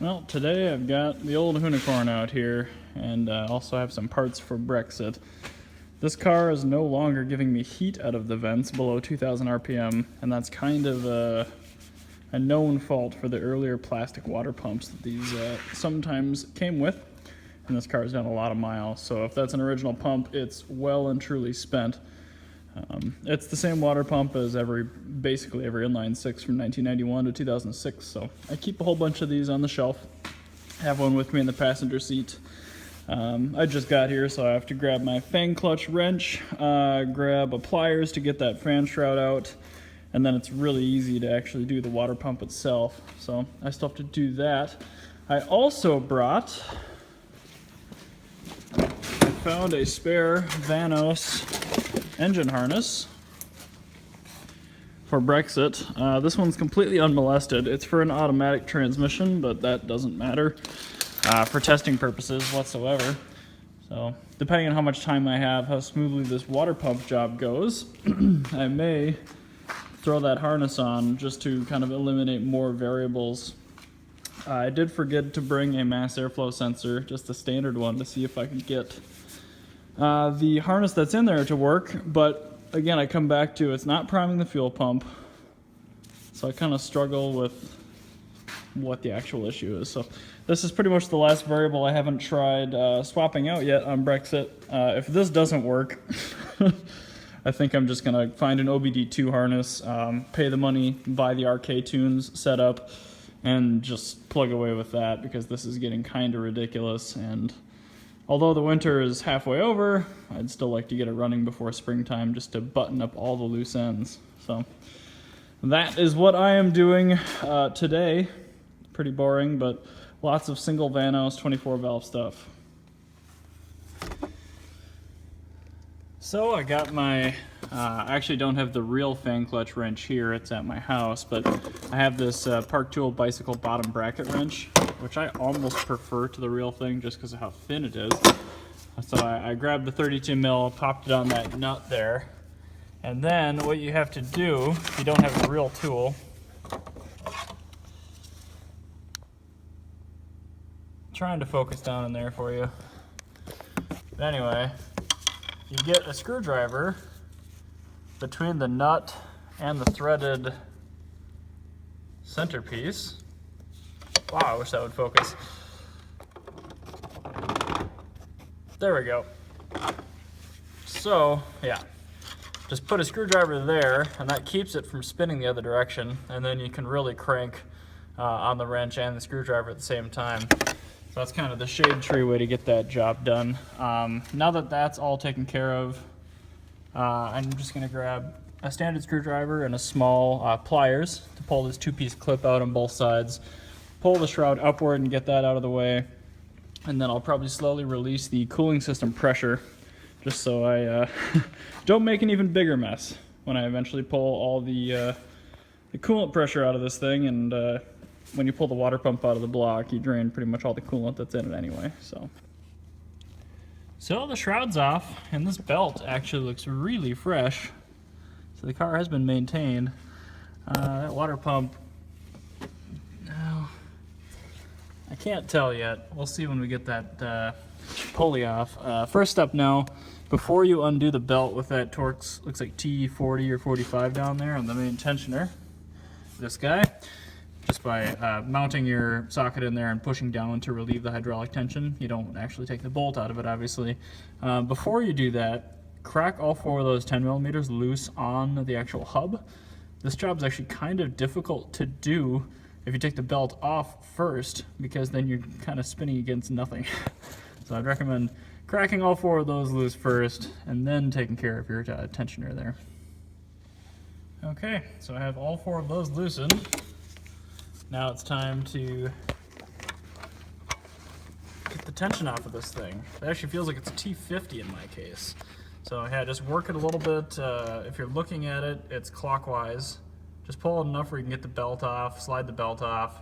Well, today I've got the old unicorn out here, and also have some parts for Brexit. This car is no longer giving me heat out of the vents below 2000 RPM, and that's kind of a known fault for the earlier plastic water pumps that these sometimes came with. And this car's done a lot of miles, so if that's an original pump, it's well and truly spent. It's the same water pump as basically every inline six from 1991 to 2006, so I keep a whole bunch of these on the shelf. Have one with me in the passenger seat. I just got here, so I have to grab my fan clutch wrench, grab a pliers to get that fan shroud out, and then it's really easy to actually do the water pump itself, so I still have to do that. I also found a spare Vanos engine harness for Brexit. This one's completely unmolested. It's for an automatic transmission, but that doesn't matter for testing purposes whatsoever. So depending on how much time I have, how smoothly this water pump job goes, I may throw that harness on just to kind of eliminate more variables. I did forget to bring a mass airflow sensor, just a standard one, to see if I could get the harness that's in there to work, but again, I come back to it's not priming the fuel pump, so I kind of struggle with what the actual issue is. So this is pretty much the last variable I haven't tried swapping out yet on Brexit. If this doesn't work, I think I'm just going to find an OBD2 harness, pay the money, buy the RK Tunes setup, and just plug away with that, because this is getting kind of ridiculous. And although the winter is halfway over, I'd still like to get it running before springtime just to button up all the loose ends. So that is what I am doing today. Pretty boring, but lots of single Vanos 24 valve stuff. So I got my, I actually don't have the real fan clutch wrench here, it's at my house, but I have this Park Tool bicycle bottom bracket wrench, which I almost prefer to the real thing just because of how thin it is. So I grabbed the 32 mil, popped it on that nut there, and then what you have to do, if you don't have a real tool, trying to focus down in there for you. But anyway, you get a screwdriver between the nut and the threaded centerpiece. Wow, I wish that would focus. There we go. So, yeah. Just put a screwdriver there, and that keeps it from spinning the other direction, and then you can really crank on the wrench and the screwdriver at the same time. So that's kind of the shade tree way to get that job done. Now that that's all taken care of, I'm just going to grab a standard screwdriver and a small pliers to pull this two-piece clip out on both sides, pull the shroud upward and get that out of the way, and then I'll probably slowly release the cooling system pressure just so I don't make an even bigger mess when I eventually pull all the coolant pressure out of this thing. And when you pull the water pump out of the block, you drain pretty much all the coolant that's in it anyway. So the shroud's off, and this belt actually looks really fresh. So the car has been maintained. That water pump, no, I can't tell yet. We'll see when we get that pulley off. First step now, before you undo the belt with that Torx, looks like T40 or 45 down there on the main tensioner, this guy, just by mounting your socket in there and pushing down to relieve the hydraulic tension. You don't actually take the bolt out of it, obviously. Before you do that, crack all four of those 10 millimeters loose on the actual hub. This job's actually kind of difficult to do if you take the belt off first, because then you're kind of spinning against nothing. So I'd recommend cracking all four of those loose first, and then taking care of your tensioner there. Okay, so I have all four of those loosened. Now it's time to get the tension off of this thing. It actually feels like it's a T50 in my case. So yeah, just work it a little bit. If you're looking at it, it's clockwise. Just pull it enough where you can get the belt off, slide the belt off,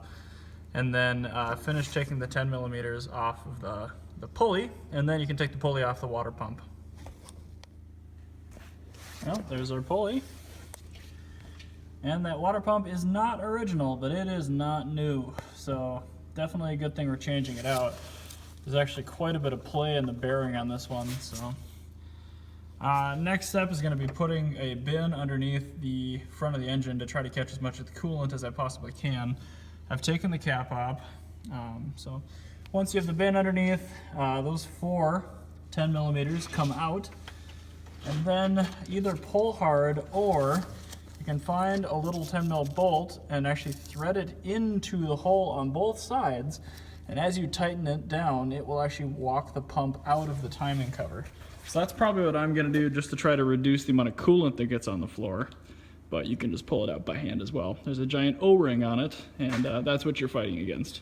and then finish taking the 10 millimeters off of the pulley, and then you can take the pulley off the water pump. Well, there's our pulley. And that water pump is not original, but it is not new. So definitely a good thing we're changing it out. There's actually quite a bit of play in the bearing on this one. So next step is going to be putting a bin underneath the front of the engine to try to catch as much of the coolant as I possibly can. I've taken the cap off. So once you have the bin underneath, those 4 10 millimeters come out, and then either pull hard, or you can find a little 10 mil bolt and actually thread it into the hole on both sides, and as you tighten it down, it will actually walk the pump out of the timing cover. So that's probably what I'm going to do, just to try to reduce the amount of coolant that gets on the floor. But you can just pull it out by hand as well. There's a giant O-ring on it, and that's what you're fighting against.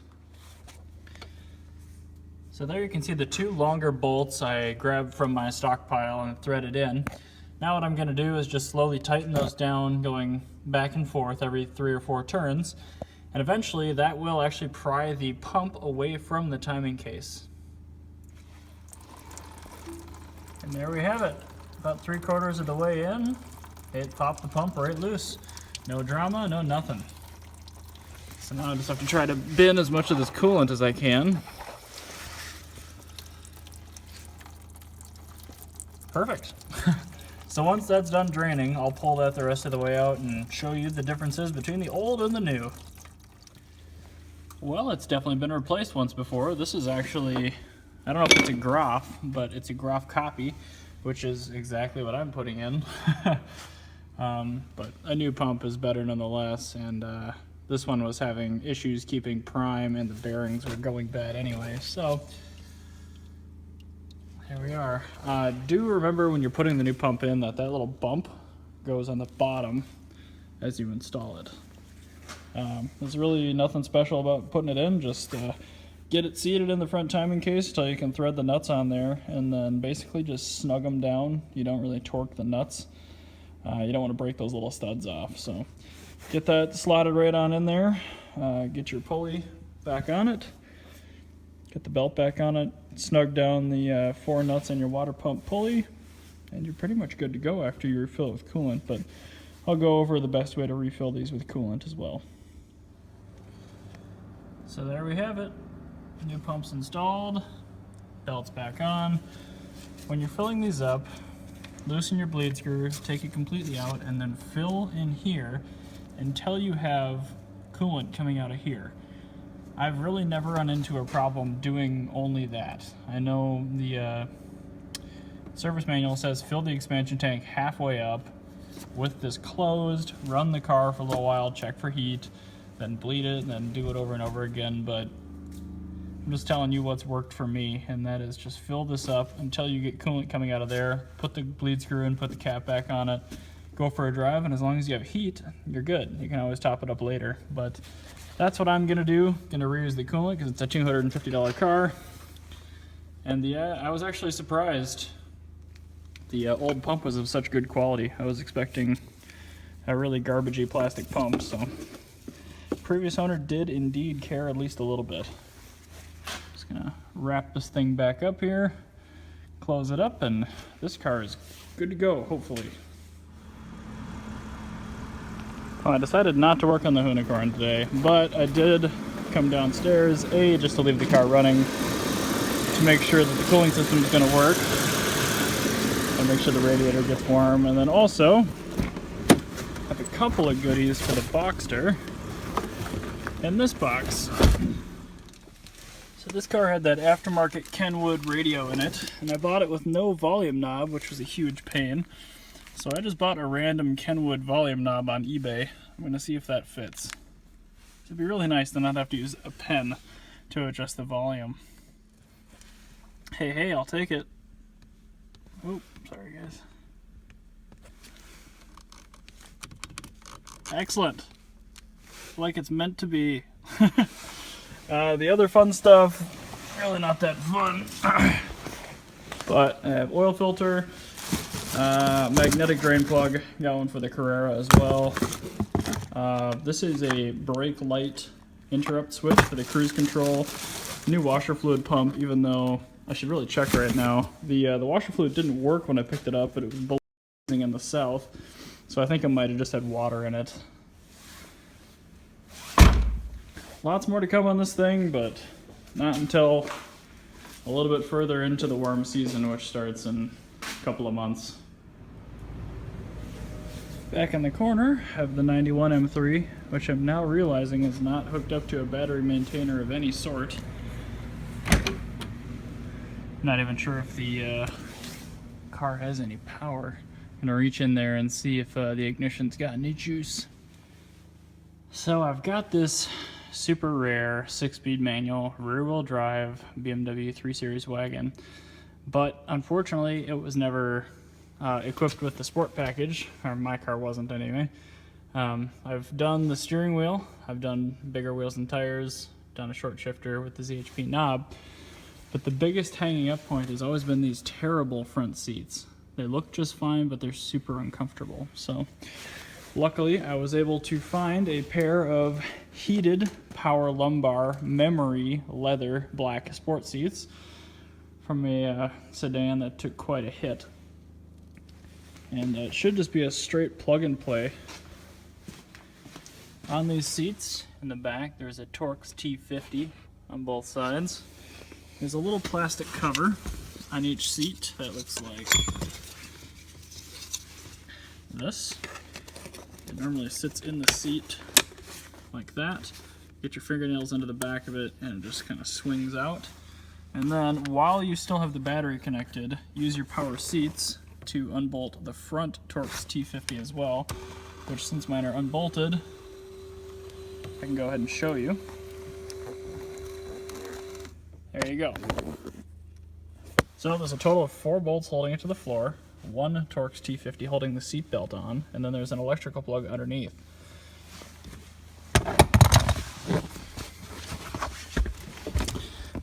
So there you can see the 2 longer bolts I grabbed from my stockpile and threaded in. Now what I'm going to do is just slowly tighten those down, going back and forth every 3 or 4 turns. And eventually that will actually pry the pump away from the timing case. And there we have it. About 3/4 of the way in, it popped the pump right loose. No drama, no nothing. So now I just have to try to bin as much of this coolant as I can. Perfect. So once that's done draining, I'll pull that the rest of the way out and show you the differences between the old and the new. Well, it's definitely been replaced once before. This is actually, I don't know if it's a Groff, but it's a Groff copy, which is exactly what I'm putting in. But a new pump is better nonetheless, and this one was having issues keeping prime, and the bearings were going bad anyway. So here we are. Do remember when you're putting the new pump in that little bump goes on the bottom as you install it. There's really nothing special about putting it in, just get it seated in the front timing case until you can thread the nuts on there, and then basically just snug them down. You don't really torque the nuts. You don't want to break those little studs off. So get that slotted right on in there. Get your pulley back on it. Get the belt back on it. Snug down the 4 nuts on your water pump pulley, and you're pretty much good to go after you refill it with coolant. But I'll go over the best way to refill these with coolant as well. So there we have it. New pump's installed, belt's back on. When you're filling these up, loosen your bleed screw, take it completely out, and then fill in here until you have coolant coming out of here. I've really never run into a problem doing only that. I know the service manual says fill the expansion tank halfway up with this closed, run the car for a little while, check for heat, then bleed it, and then do it over and over again. But I'm just telling you what's worked for me, and that is just fill this up until you get coolant coming out of there, put the bleed screw in, put the cap back on it, go for a drive, and as long as you have heat, you're good. You can always top it up later. But that's what I'm gonna do. Gonna reuse the coolant because it's a $250 car. And yeah, I was actually surprised the old pump was of such good quality. I was expecting a really garbagey plastic pump, so previous owner did indeed care at least a little bit. Just gonna wrap this thing back up here, close it up, and this car is good to go, hopefully. Well, I decided not to work on the Unicorn today, but I did come downstairs, just to leave the car running, to make sure that the cooling system is going to work, and make sure the radiator gets warm, and then also have a couple of goodies for the Boxster in this box. So this car had that aftermarket Kenwood radio in it, and I bought it with no volume knob, which was a huge pain. So I just bought a random Kenwood volume knob on eBay. I'm going to see if that fits. It'd be really nice to not have to use a pen to adjust the volume. Hey, I'll take it. Oop, sorry guys. Excellent. Like it's meant to be. The other fun stuff, really not that fun. But I have oil filter. Magnetic drain plug, got one for the Carrera as well. This is a brake light interrupt switch for the cruise control. New washer fluid pump, even though I should really check right now. The washer fluid didn't work when I picked it up, but it was blazing in the south, so I think it might have just had water in it. lots more to come on this thing, but not until a little bit further into the warm season, which starts in a couple of months. Back in the corner, I have the 91 M3, which I'm now realizing is not hooked up to a battery maintainer of any sort. Not even sure if the car has any power. I'm gonna reach in there and see if the ignition's got any juice. So I've got this super rare 6-speed manual rear-wheel drive BMW 3 Series wagon, but unfortunately it was never equipped with the sport package, or my car wasn't anyway. I've done the steering wheel, I've done bigger wheels and tires, done a short shifter with the ZHP knob, but the biggest hanging up point has always been these terrible front seats. They look just fine, but they're super uncomfortable. So luckily I was able to find a pair of heated power lumbar memory leather black sport seats from a sedan that took quite a hit. And it should just be a straight plug and play. On these seats in the back, there's a Torx T50 on both sides. There's a little plastic cover on each seat that looks like this. It normally sits in the seat like that. Get your fingernails into the back of it and it just kind of swings out. And then while you still have the battery connected, use your power seats to unbolt the front Torx T50 as well, which since mine are unbolted, I can go ahead and show you. There you go. So there's a total of 4 bolts holding it to the floor, 1 Torx T50 holding the seat belt on, and then there's an electrical plug underneath.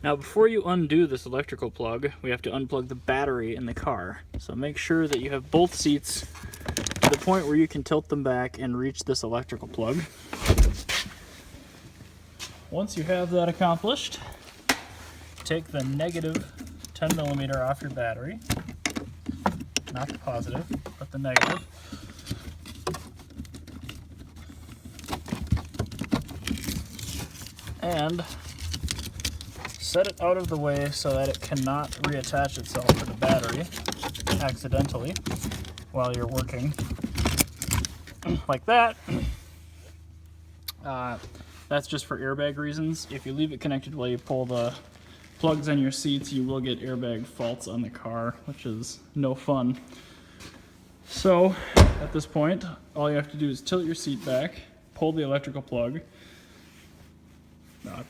Now before you undo this electrical plug, we have to unplug the battery in the car. So make sure that you have both seats to the point where you can tilt them back and reach this electrical plug. Once you have that accomplished, take the negative 10 millimeter off your battery. Not the positive, but the negative. And set it out of the way so that it cannot reattach itself to the battery accidentally while you're working. Like that. That's just for airbag reasons. If you leave it connected while you pull the plugs on your seats, you will get airbag faults on the car, which is no fun. So at this point, all you have to do is tilt your seat back, pull the electrical plug,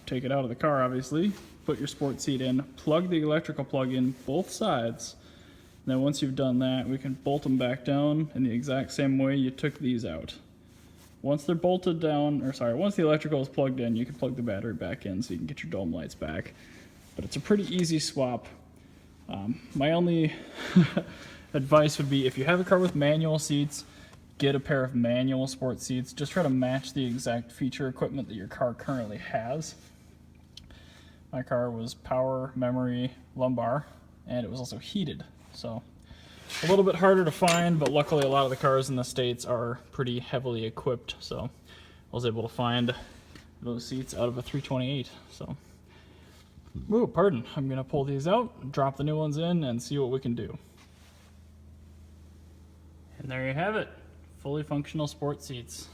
take it out of the car obviously, put your sport seat in, plug the electrical plug in both sides. And then once you've done that, we can bolt them back down in the exact same way you took these out. Once they're bolted down, once the electrical is plugged in, you can plug the battery back in so you can get your dome lights back. But it's a pretty easy swap. My only advice would be, if you have a car with manual seats, get a pair of manual sport seats. Just try to match the exact feature equipment that your car currently has. My car was power, memory, lumbar, and it was also heated. So a little bit harder to find, but luckily a lot of the cars in the States are pretty heavily equipped. So I was able to find those seats out of a 328. So, ooh, pardon. I'm gonna pull these out, drop the new ones in, and see what we can do. And there you have it. Fully functional sport seats.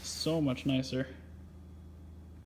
So much nicer.